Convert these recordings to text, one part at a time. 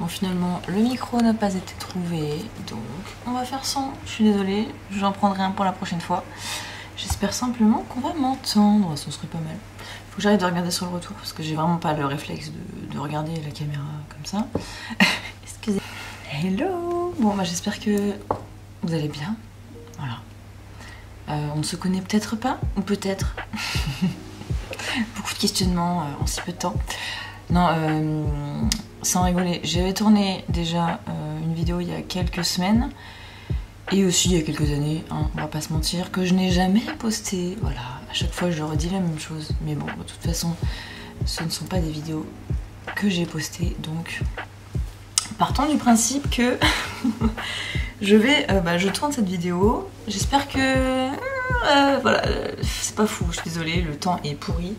Bon, finalement, le micro n'a pas été trouvé, donc on va faire sans. Je suis désolée, j'en prendrai un pour la prochaine fois. J'espère simplement qu'on va m'entendre, ce serait pas mal. Faut que j'arrête de regarder sur le retour, parce que j'ai vraiment pas le réflexe de regarder la caméra comme ça. Excusez. Hello. Bon, bah j'espère que vous allez bien. Voilà. On ne se connaît peut-être pas, ou peut-être. Beaucoup de questionnements en si peu de temps. Non, sans rigoler, j'avais tourné déjà une vidéo il y a quelques semaines, et aussi il y a quelques années, hein, on va pas se mentir, que je n'ai jamais posté. Voilà, à chaque fois je redis la même chose, mais bon, de toute façon, ce ne sont pas des vidéos que j'ai postées, donc partons du principe que je tourne cette vidéo. J'espère que voilà, c'est pas fou, je suis désolée, le temps est pourri.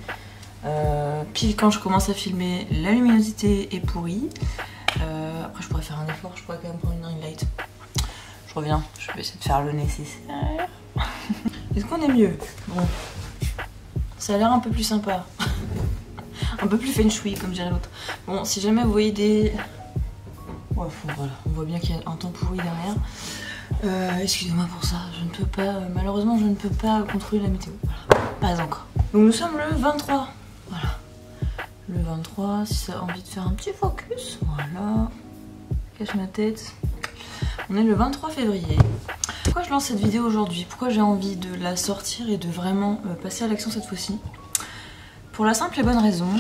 Pile quand je commence à filmer, la luminosité est pourrie. Après je pourrais faire un effort, je pourrais quand même prendre une ring light. Je reviens, je vais essayer de faire le nécessaire. Est-ce qu'on est mieux? Bon, ça a l'air un peu plus sympa. Un peu plus feng shui comme dirait l'autre. Bon, si jamais vous voyez des... Ouais, voilà, on voit bien qu'il y a un temps pourri derrière. Excusez-moi pour ça, je ne peux pas, malheureusement je ne peux pas contrôler la météo. Voilà, pas encore. Donc nous sommes le 23. Voilà. Le 23, si ça a envie de faire un petit focus. Voilà. Cache ma tête. On est le 23 février. Pourquoi je lance cette vidéo aujourd'hui? Pourquoi j'ai envie de la sortir et de vraiment passer à l'action cette fois-ci? Pour la simple et bonne raison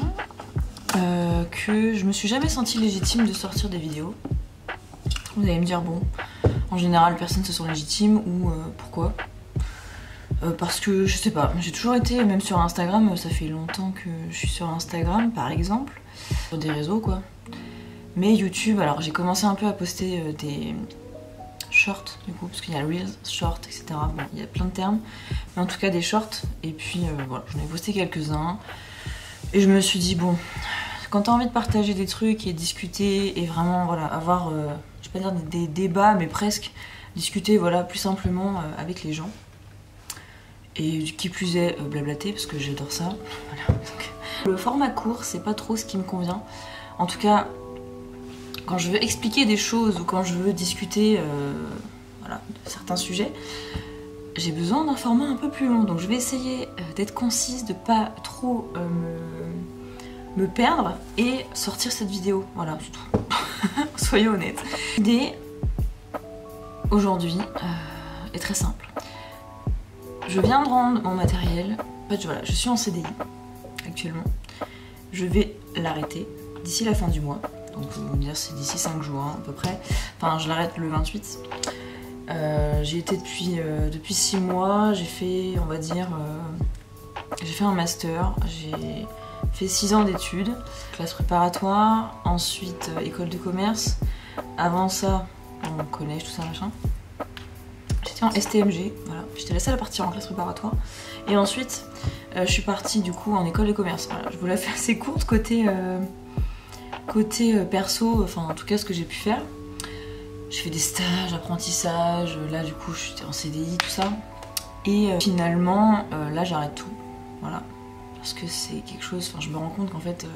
que je me suis jamais sentie légitime de sortir des vidéos. Vous allez me dire, bon, en général, personne se sent légitime ou pourquoi? Parce que je sais pas, j'ai toujours été, même sur Instagram, ça fait longtemps que je suis sur Instagram par exemple, sur des réseaux quoi. Mais YouTube, alors j'ai commencé un peu à poster des shorts du coup, parce qu'il y a Reels, Shorts, etc. Bon, il y a plein de termes, mais en tout cas des shorts, et puis voilà, j'en ai posté quelques-uns, et je me suis dit bon, quand t'as envie de partager des trucs et discuter, et vraiment voilà, avoir, je vais pas dire des débats, mais presque, discuter voilà, plus simplement avec les gens. Et qui plus est blablater parce que j'adore ça. Voilà. Donc, le format court c'est pas trop ce qui me convient. En tout cas quand je veux expliquer des choses ou quand je veux discuter voilà, de certains sujets, j'ai besoin d'un format un peu plus long. Donc je vais essayer d'être concise, de pas trop me perdre et sortir cette vidéo. Voilà, c'est tout. Soyons honnêtes. L'idée aujourd'hui est très simple. Je viens de rendre mon matériel. En fait, voilà, je suis en CDI actuellement. Je vais l'arrêter d'ici la fin du mois. Donc, vous me dire, c'est d'ici 5 jours hein, à peu près. Enfin, je l'arrête le 28. J'ai été depuis 6 mois. J'ai fait, on va dire, j'ai fait un master. J'ai fait 6 ans d'études, classe préparatoire, ensuite école de commerce. Avant ça, on collège, tout ça, machin. J'étais en STMG, voilà. J'étais la seule à partir en classe préparatoire. Et ensuite, je suis partie du coup en école de commerce. Voilà. Je vous la fais assez courte côté perso, enfin en tout cas ce que j'ai pu faire. J'ai fait des stages, apprentissages, là du coup j'étais en CDI, tout ça. Et finalement, là j'arrête tout, voilà. Parce que c'est quelque chose, enfin je me rends compte qu'en fait,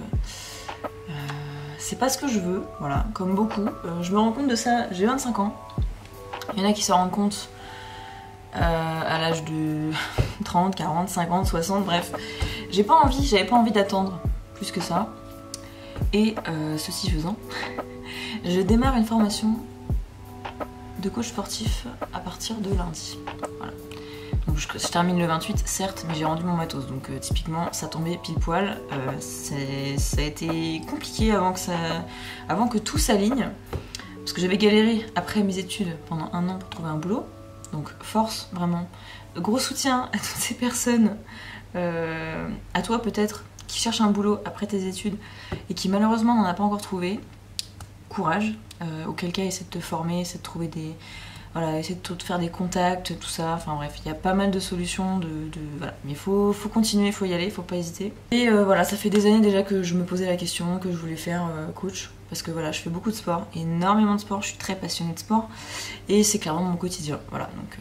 c'est pas ce que je veux, voilà, comme beaucoup. Je me rends compte de ça, j'ai 25 ans. Il y en a qui se rendent compte à l'âge de 30, 40, 50, 60, bref. J'avais pas envie d'attendre plus que ça. Et ceci faisant, je démarre une formation de coach sportif à partir de lundi. Voilà. Donc je termine le 28, certes, mais j'ai rendu mon matos. Donc typiquement, ça tombait pile poil. Ça a été compliqué avant que tout s'aligne. Parce que j'avais galéré après mes études pendant 1 an pour trouver un boulot. Donc force, vraiment. Gros soutien à toutes ces personnes, à toi peut-être, qui cherchent un boulot après tes études et qui malheureusement n'en a pas encore trouvé. Courage. Auquel cas, essaie de te former, essaie de trouver des... Voilà, essaie de faire des contacts, tout ça. Enfin bref, il y a pas mal de solutions. Voilà. Mais il faut continuer, il faut y aller, il faut pas hésiter. Et voilà, ça fait des années déjà que je me posais la question, que je voulais faire coach. Parce que voilà, je fais beaucoup de sport, énormément de sport, je suis très passionnée de sport. Et c'est clairement mon quotidien. Voilà, donc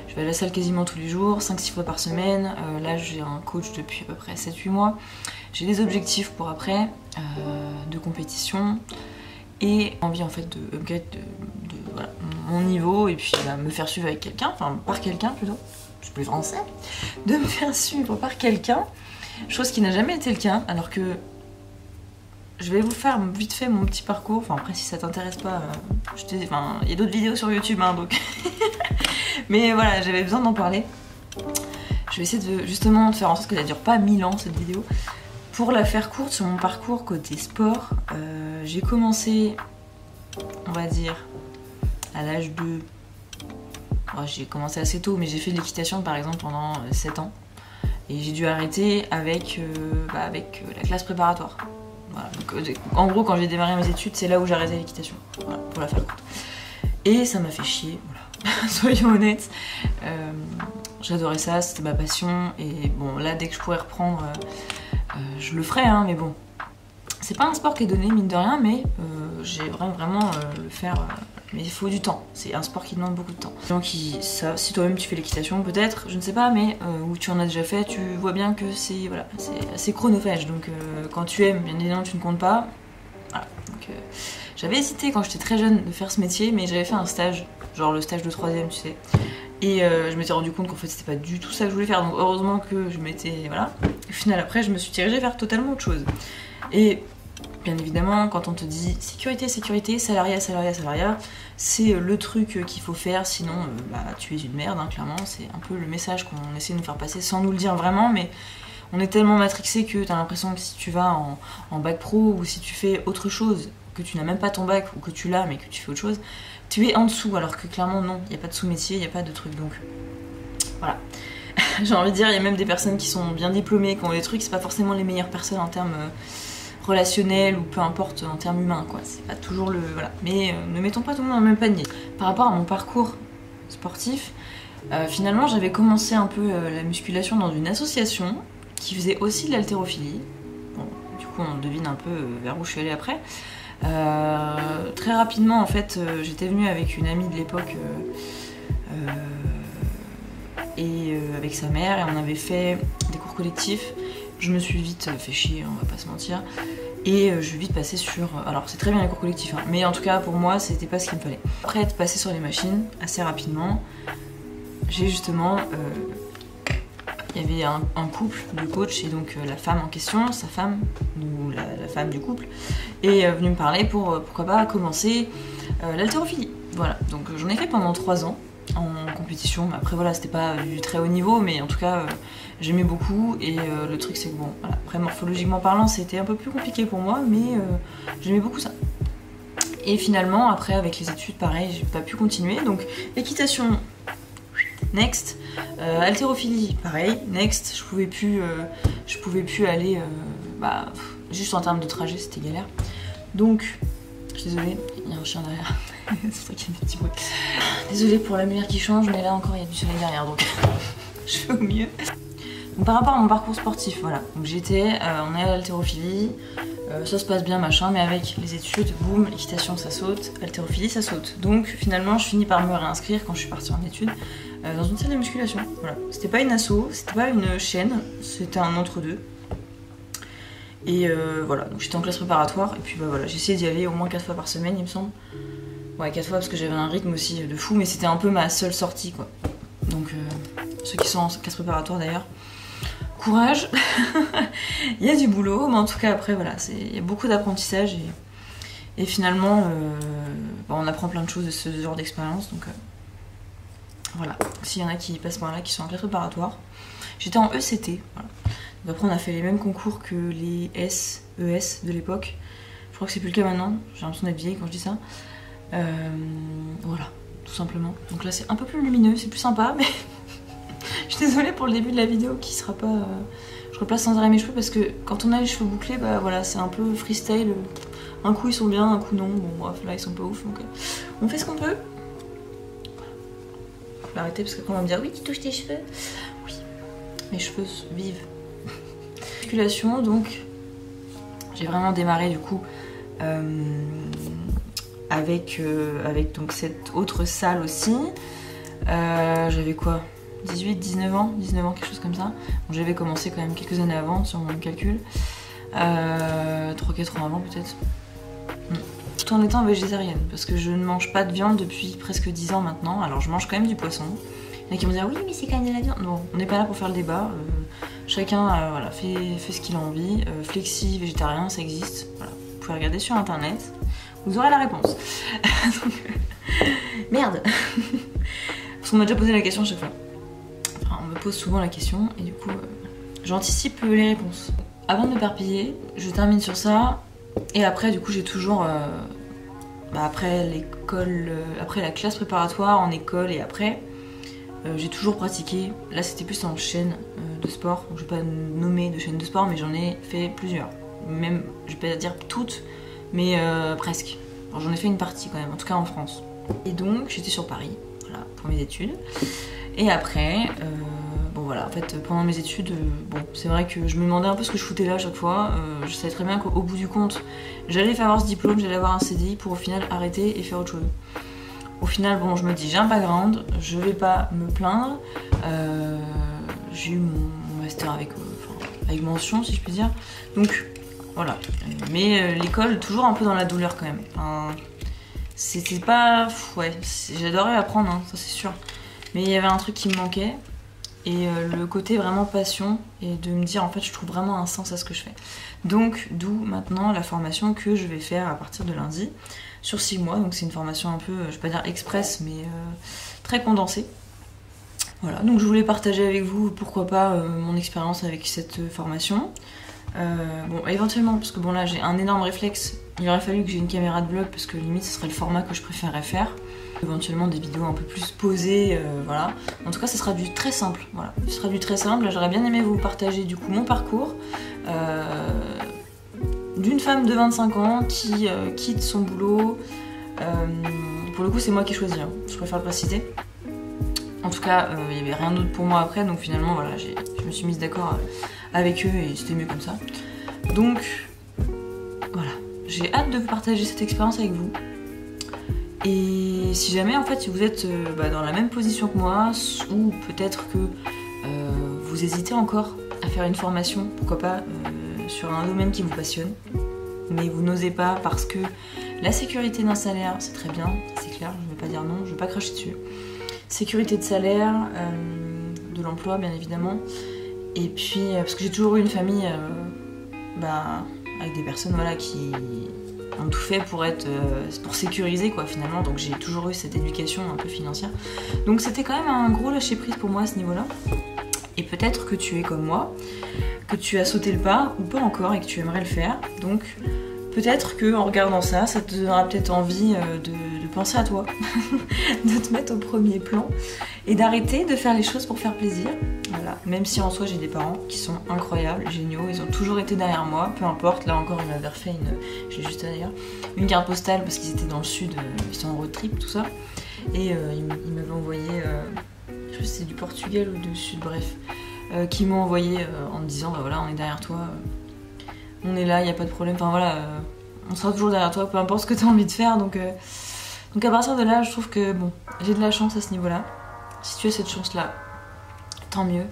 je vais à la salle quasiment tous les jours, 5-6 fois par semaine. Là, j'ai un coach depuis à peu près 7-8 mois. J'ai des objectifs pour après, de compétition. et envie en fait de upgrade voilà, mon niveau et puis me faire suivre avec quelqu'un, enfin par quelqu'un plutôt, c'est plus français, de me faire suivre par quelqu'un, chose qui n'a jamais été le cas, alors que je vais vous faire vite fait mon petit parcours, enfin après si ça t'intéresse pas, il y a d'autres vidéos sur YouTube hein, donc mais voilà, j'avais besoin d'en parler. Je vais essayer de justement de faire en sorte que ça dure pas 1000 ans cette vidéo. Pour la faire courte sur mon parcours côté sport, j'ai commencé, on va dire, à l'âge de... j'ai commencé assez tôt, mais j'ai fait de l'équitation par exemple pendant 7 ans. Et j'ai dû arrêter avec la classe préparatoire. Voilà. Donc, en gros, quand j'ai démarré mes études, c'est là où j'ai arrêté l'équitation. Voilà, pour la faire courte. Et ça m'a fait chier, voilà. Soyons honnêtes. J'adorais ça, c'était ma passion. Et bon, là, dès que je pourrais reprendre, je le ferai, hein, mais bon. C'est pas un sport qui est donné, mine de rien, mais j'ai vraiment le faire. Mais il faut du temps, c'est un sport qui demande beaucoup de temps. Donc si toi-même tu fais l'équitation peut-être, je ne sais pas, mais ou tu en as déjà fait, tu vois bien que c'est voilà, assez chronophage. Donc quand tu aimes, bien évidemment tu ne comptes pas. Voilà. Donc j'avais hésité quand j'étais très jeune de faire ce métier, mais j'avais fait un stage, genre le stage de 3ème, tu sais. Et je m'étais rendu compte qu'en fait c'était pas du tout ça que je voulais faire, donc heureusement que je m'étais... Voilà. Au final après je me suis dirigée vers totalement autre chose. Et bien évidemment, quand on te dit sécurité, sécurité, salariat, salariat, salariat, c'est le truc qu'il faut faire, sinon tu es une merde, hein, clairement. C'est un peu le message qu'on essaie de nous faire passer sans nous le dire vraiment, mais on est tellement matrixé que t'as l'impression que si tu vas en bac pro ou si tu fais autre chose, que tu n'as même pas ton bac ou que tu l'as mais que tu fais autre chose, tu es en dessous, alors que clairement non, il n'y a pas de sous-métier, il n'y a pas de truc, donc voilà. J'ai envie de dire, il y a même des personnes qui sont bien diplômées, qui ont des trucs, c'est pas forcément les meilleures personnes en termes... relationnel ou peu importe en termes humains quoi, c'est pas toujours le... voilà, mais ne mettons pas tout le monde dans le même panier. Par rapport à mon parcours sportif, finalement j'avais commencé un peu la musculation dans une association qui faisait aussi de l'haltérophilie. Bon, du coup on devine un peu vers où je suis allée après. Très rapidement en fait j'étais venue avec une amie de l'époque et avec sa mère et on avait fait des cours collectifs. Je me suis vite fait chier, on va pas se mentir. Et je suis vite passée sur... Alors c'est très bien les cours collectifs, hein, mais en tout cas pour moi c'était pas ce qu'il me fallait. Après être passée sur les machines assez rapidement, j'ai justement... il y avait un couple de coach et donc la femme en question, sa femme, ou la femme du couple, est venue me parler pour pourquoi pas commencer l'haltérophilie. Voilà, donc j'en ai fait pendant 3 ans en compétition. Après voilà, c'était pas du très haut niveau, mais en tout cas j'aimais beaucoup et le truc c'est que bon, voilà, après morphologiquement parlant c'était un peu plus compliqué pour moi, mais j'aimais beaucoup ça. Et finalement après avec les études pareil, j'ai pas pu continuer, donc équitation next, haltérophilie pareil, next, je pouvais plus aller, juste en termes de trajet c'était galère. Donc, je suis désolée, il y a un chien derrière, c'est pour ça qu'il y a des petits bruits. Désolée pour la lumière qui change, mais là encore il y a du soleil derrière donc je fais au mieux. Donc, par rapport à mon parcours sportif, voilà, donc j'étais en haltérophilie, ça se passe bien machin, mais avec les études, boum, équitation ça saute, haltérophilie ça saute. Donc finalement je finis par me réinscrire quand je suis partie en études dans une salle de musculation. Voilà, c'était pas une asso, c'était pas une chaîne, c'était un entre-deux. Et voilà, donc j'étais en classe préparatoire et puis voilà, j'ai essayé d'y aller au moins 4 fois par semaine il me semble. Ouais, 4 fois parce que j'avais un rythme aussi de fou, mais c'était un peu ma seule sortie quoi. Donc ceux qui sont en classe préparatoire d'ailleurs, courage. Il y a du boulot, mais en tout cas après voilà, il y a beaucoup d'apprentissage et finalement on apprend plein de choses de ce genre d'expérience, donc voilà. S'il y en a qui passent par là, qui sont en classe préparatoire, j'étais en ECT, voilà. Donc après on a fait les mêmes concours que les ES de l'époque. Je crois que c'est plus le cas maintenant, j'ai l'impression d'être vieille quand je dis ça. Voilà, tout simplement. Donc là c'est un peu plus lumineux, c'est plus sympa, mais je suis désolée pour le début de la vidéo qui sera pas... Je replace sans arrêt mes cheveux parce que quand on a les cheveux bouclés, bah voilà, c'est un peu freestyle. Un coup ils sont bien, un coup non. Bon bref, là ils sont pas ouf, donc on fait ce qu'on peut. Faut l'arrêter parce qu'après on va me dire oui tu touches tes cheveux. Oui, mes cheveux vivent. Musculation, donc j'ai vraiment démarré du coup avec donc cette autre salle aussi. J'avais quoi, 18, 19 ans, quelque chose comme ça. Bon, j'avais commencé quand même quelques années avant sur mon calcul. 3-4 ans avant peut-être. tout en étant végétarienne, parce que je ne mange pas de viande depuis presque 10 ans maintenant. Alors je mange quand même du poisson. Il y en a qui vont dire oui mais c'est quand même de la viande. Non, on n'est pas là pour faire le débat. Chacun voilà, fait ce qu'il a envie. Flexi, végétarien, ça existe. Voilà. Vous pouvez regarder sur internet, vous aurez la réponse. Donc, merde. Parce qu'on m'a déjà posé la question à chaque fois. Enfin, on me pose souvent la question et du coup j'anticipe les réponses. Avant de m'éparpiller, je termine sur ça. Et après du coup j'ai toujours après l'école, après la classe préparatoire en école et après j'ai toujours pratiqué. Là c'était plus en chaîne de sport. Je vais pas nommer de chaîne de sport mais j'en ai fait plusieurs. Même je vais pas dire toutes mais presque. J'en ai fait une partie quand même, en tout cas en France. Et donc j'étais sur Paris, voilà, pour mes études. Et après, bon voilà, en fait pendant mes études, bon c'est vrai que je me demandais un peu ce que je foutais là à chaque fois. Je savais très bien qu'au bout du compte, j'allais faire avoir ce diplôme, j'allais avoir un CDI pour au final arrêter et faire autre chose. Au final, bon je me dis j'ai un background, je vais pas me plaindre. J'ai eu mon master avec mention si je puis dire. Donc voilà, mais l'école toujours un peu dans la douleur quand même. Enfin, c'était pas... ouais, j'adorais apprendre, hein, ça c'est sûr. Mais il y avait un truc qui me manquait. Et le côté vraiment passion. Et de me dire, en fait, je trouve vraiment un sens à ce que je fais. Donc, d'où maintenant la formation que je vais faire à partir de lundi. Sur 6 mois. Donc c'est une formation un peu, je vais pas dire express, mais très condensée. Voilà, donc je voulais partager avec vous, pourquoi pas, mon expérience avec cette formation. Bon, éventuellement, parce que bon là j'ai un énorme réflexe, il aurait fallu que j'ai une caméra de vlog parce que limite ce serait le format que je préférerais faire. Éventuellement des vidéos un peu plus posées, voilà. En tout cas, ce sera du très simple, voilà. Ce sera du très simple. J'aurais bien aimé vous partager du coup mon parcours d'une femme de 25 ans qui quitte son boulot. Pour le coup, c'est moi qui ai choisi, hein. Je préfère le préciser. En tout cas, il n'y avait rien d'autre pour moi après, donc finalement, voilà, je me suis mise d'accord avec eux et c'était mieux comme ça. Donc, voilà, j'ai hâte de vous partager cette expérience avec vous. Et si jamais, en fait, vous êtes dans la même position que moi, ou peut-être que vous hésitez encore à faire une formation, pourquoi pas, sur un domaine qui vous passionne, mais vous n'osez pas parce que la sécurité d'un salaire, c'est très bien, c'est clair, je ne vais pas dire non, je ne vais pas cracher dessus. Sécurité de salaire, de l'emploi bien évidemment, et puis parce que j'ai toujours eu une famille avec des personnes voilà, qui ont tout fait pour pour sécuriser quoi finalement, donc j'ai toujours eu cette éducation un peu financière, donc c'était quand même un gros lâcher prise pour moi à ce niveau là. Et peut-être que tu es comme moi, que tu as sauté le pas ou pas encore et que tu aimerais le faire, donc peut-être qu'en regardant ça, ça te donnera peut-être envie de penser à toi, de te mettre au premier plan et d'arrêter de faire les choses pour faire plaisir. Voilà. Même si en soi j'ai des parents qui sont incroyables, géniaux, ils ont toujours été derrière moi, peu importe. Là encore, ils m'avaient refait j'ai juste d'ailleurs une carte postale parce qu'ils étaient dans le sud, ils sont en road trip, tout ça. Et ils m'avaient envoyé, je sais pas si c'est du Portugal ou du sud, bref, qui m'ont envoyé en me disant bah voilà, on est derrière toi. On est là, il n'y a pas de problème, enfin voilà, on sera toujours derrière toi, peu importe ce que tu as envie de faire, donc à partir de là, je trouve que bon, j'ai de la chance à ce niveau-là. Si tu as cette chance-là, tant mieux.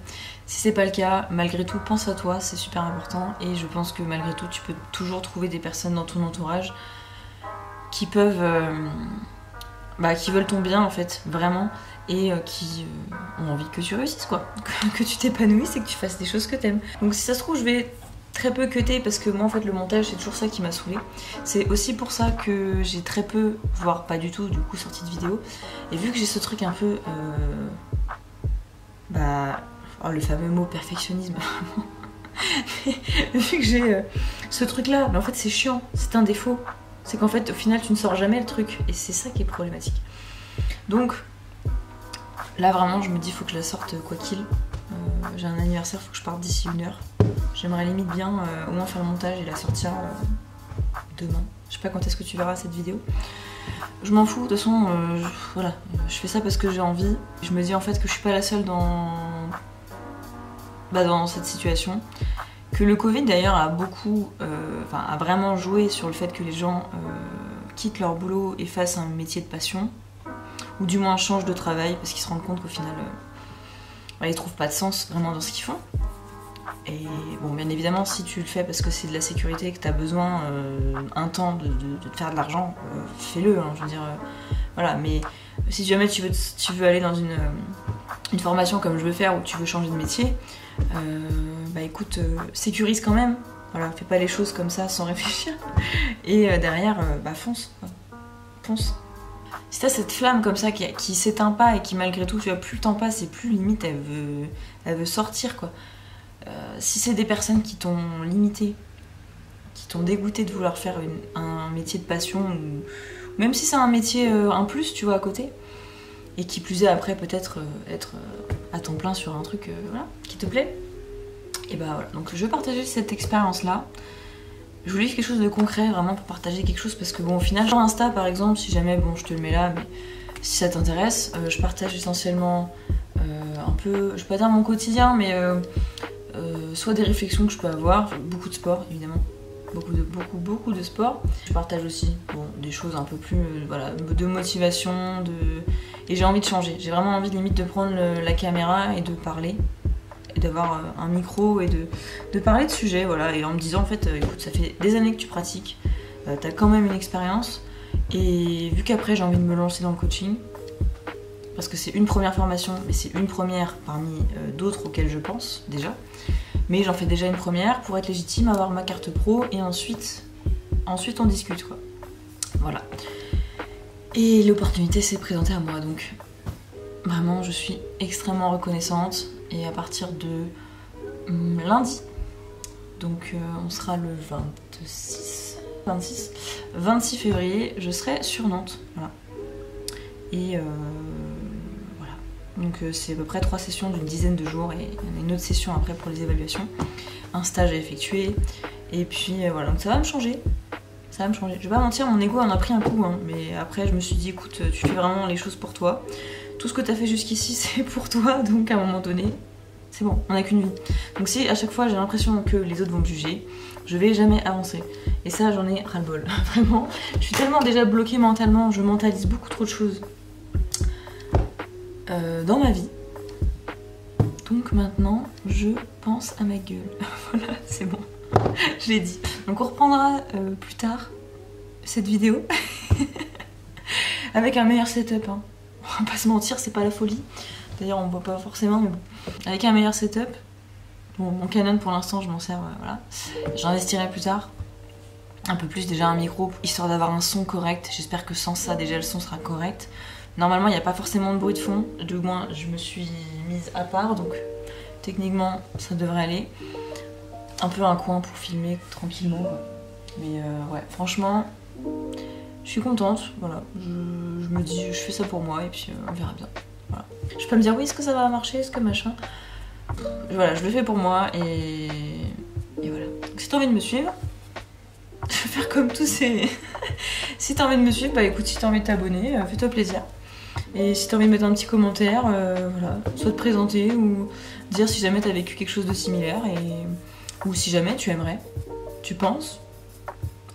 Si c'est pas le cas, malgré tout, pense à toi, c'est super important, et je pense que malgré tout, tu peux toujours trouver des personnes dans ton entourage qui peuvent, qui veulent ton bien en fait, vraiment, et qui ont envie que tu réussisses quoi, que tu t'épanouisses et que tu fasses des choses que t'aimes. Donc si ça se trouve, je vais très peu cutter parce que moi en fait le montage c'est toujours ça qui m'a saoulée. C'est aussi pour ça que j'ai très peu, voire pas du tout du coup sorti de vidéo. Et vu que j'ai ce truc un peu le fameux mot perfectionnisme vu que j'ai ce truc là, mais en fait c'est chiant, c'est un défaut. C'est qu'en fait au final tu ne sors jamais le truc et c'est ça qui est problématique. Donc là vraiment je me dis faut que je la sorte quoi qu'il. J'ai un anniversaire, faut que je parte d'ici 1 heure. J'aimerais limite bien au moins faire le montage et la sortir demain. Je sais pas quand est-ce que tu verras cette vidéo. Je m'en fous, de toute façon, voilà, je fais ça parce que j'ai envie. Je me dis en fait que je suis pas la seule dans cette situation. Que le Covid d'ailleurs a beaucoup, a vraiment joué sur le fait que les gens quittent leur boulot et fassent un métier de passion. Ou du moins changent de travail parce qu'ils se rendent compte qu'au final, ils trouvent pas de sens vraiment dans ce qu'ils font. Et bon, bien évidemment, si tu le fais parce que c'est de la sécurité, que tu as besoin un temps de te faire de l'argent, fais-le, hein, je veux dire, voilà. Mais si jamais tu veux aller dans une formation comme je veux faire, ou tu veux changer de métier, bah écoute, sécurise quand même, voilà, fais pas les choses comme ça sans réfléchir. Et derrière, bah fonce, quoi. Fonce. Si t'as cette flamme comme ça qui s'éteint pas et qui malgré tout, tu vois, plus le temps passe et plus limite elle veut sortir, quoi. Si c'est des personnes qui t'ont limité, qui t'ont dégoûté de vouloir faire un métier de passion, ou même si c'est un métier en plus, tu vois, à côté, et qui plus est après peut-être être à temps plein sur un truc voilà, qui te plaît, et bah voilà. Donc je vais partager cette expérience-là. Je voulais quelque chose de concret, vraiment, pour partager quelque chose, parce que bon, au final, sur Insta par exemple, si jamais, bon, je te le mets là, mais si ça t'intéresse, je partage essentiellement un peu, je vais pas dire mon quotidien, mais soit des réflexions que je peux avoir, beaucoup de sport évidemment, beaucoup de sport. Je partage aussi bon, des choses un peu plus voilà, de motivation, et j'ai envie de changer. J'ai vraiment envie limite de prendre la caméra et de parler, et d'avoir un micro et de parler de sujets, voilà, et en me disant en fait, écoute, ça fait des années que tu pratiques, t'as quand même une expérience, et vu qu'après j'ai envie de me lancer dans le coaching, parce que c'est une première formation, mais c'est une première parmi d'autres auxquelles je pense déjà. Mais j'en fais déjà une première pour être légitime, avoir ma carte pro, et ensuite on discute, quoi. Voilà. Et l'opportunité s'est présentée à moi, donc vraiment je suis extrêmement reconnaissante. Et à partir de lundi, donc on sera le 26 février, je serai sur Nantes, voilà. Et voilà, donc c'est à peu près 3 sessions d'une dizaine de jours, et il y en a une autre session après pour les évaluations, un stage à effectuer, et puis voilà, donc ça va me changer. Ça va me changer. Je vais pas mentir, mon ego en a pris un coup, hein, mais après je me suis dit, écoute, tu fais vraiment les choses pour toi. Tout ce que t'as fait jusqu'ici, c'est pour toi, donc à un moment donné, c'est bon, on n'a qu'une vie. Donc si à chaque fois j'ai l'impression que les autres vont me juger, je vais jamais avancer. Et ça, j'en ai ras-le-bol. Vraiment, je suis tellement déjà bloquée mentalement, je mentalise beaucoup trop de choses dans ma vie. Donc maintenant, je pense à ma gueule. Voilà, c'est bon. Je l'ai dit. Donc on reprendra plus tard cette vidéo avec un meilleur setup, hein. On va pas se mentir, c'est pas la folie. D'ailleurs on voit pas forcément, mais bon. Avec un meilleur setup. Bon, mon Canon pour l'instant je m'en sers, voilà. J'investirai plus tard. Un peu plus, déjà un micro, histoire d'avoir un son correct. J'espère que sans ça déjà le son sera correct. Normalement il n'y a pas forcément de bruit de fond. Du moins je me suis mise à part, donc techniquement ça devrait aller. Un peu un coin pour filmer tranquillement. Mais ouais, franchement, je suis contente, voilà. Je me dis, je fais ça pour moi, et puis on verra bien. Voilà. Je peux me dire, oui, est-ce que ça va marcher, est-ce que machin. Voilà, je le fais pour moi, et voilà. Donc si t'as envie de me suivre, je vais faire comme tous ces... Si t'as envie de me suivre, bah écoute, si t'as envie de t'abonner, fais-toi plaisir. Et si t'as envie de mettre un petit commentaire, voilà, soit te présenter, ou dire si jamais t'as vécu quelque chose de similaire, ou si jamais tu aimerais, tu penses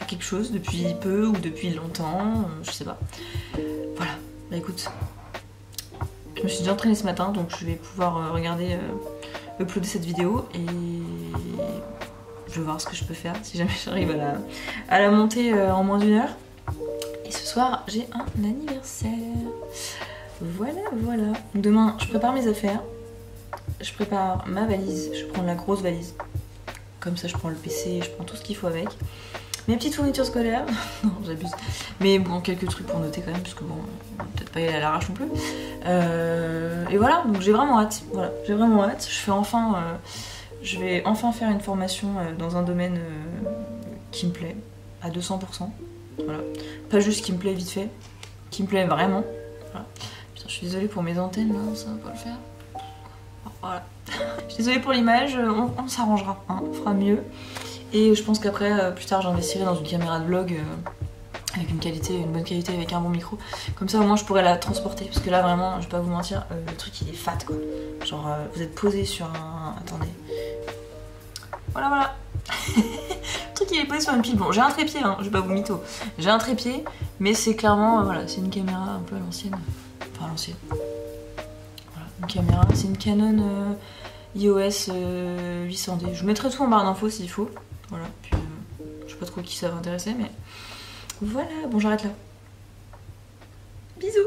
à quelque chose depuis peu ou depuis longtemps, je sais pas. Voilà, bah écoute, je me suis déjà entraînée ce matin, donc je vais pouvoir regarder, uploader cette vidéo, et je vais voir ce que je peux faire, si jamais j'arrive à la monter en moins d'1 heure. Et ce soir, j'ai un anniversaire. Voilà, voilà. Donc demain, je prépare mes affaires, je prépare ma valise, je prends la grosse valise. Comme ça, je prends le PC, je prends tout ce qu'il faut avec. Mes petites fournitures scolaires, non, j'abuse. Mais bon, quelques trucs pour noter quand même, parce que bon, peut-être pas y aller à l'arrache non plus. Et voilà, donc j'ai vraiment hâte. Voilà, j'ai vraiment hâte. Je vais enfin faire une formation dans un domaine qui me plaît à 200%. Voilà, pas juste qui me plaît vite fait, qui me plaît vraiment. Voilà. Putain, je suis désolée pour mes antennes là, ça va pas le faire. Voilà. Je suis désolée pour l'image, on s'arrangera, hein, on fera mieux. Et je pense qu'après, plus tard, j'investirai dans une caméra de vlog avec une bonne qualité, avec un bon micro. Comme ça, au moins, je pourrais la transporter. Parce que là, vraiment, je vais pas vous mentir, le truc, il est fat, quoi. Genre, vous êtes posé sur un... Attendez. Voilà, voilà. Le truc, il est posé sur une pile. Bon, j'ai un trépied, hein, je vais pas vous mytho. J'ai un trépied, mais c'est clairement, voilà, c'est une caméra un peu à l'ancienne. Enfin, à l'ancienne. Voilà, une caméra, c'est une Canon iOS 800D. Je vous mettrai tout en barre d'infos s'il faut. Voilà, puis je sais pas trop qui ça va intéresser, mais voilà, bon j'arrête là. Bisous.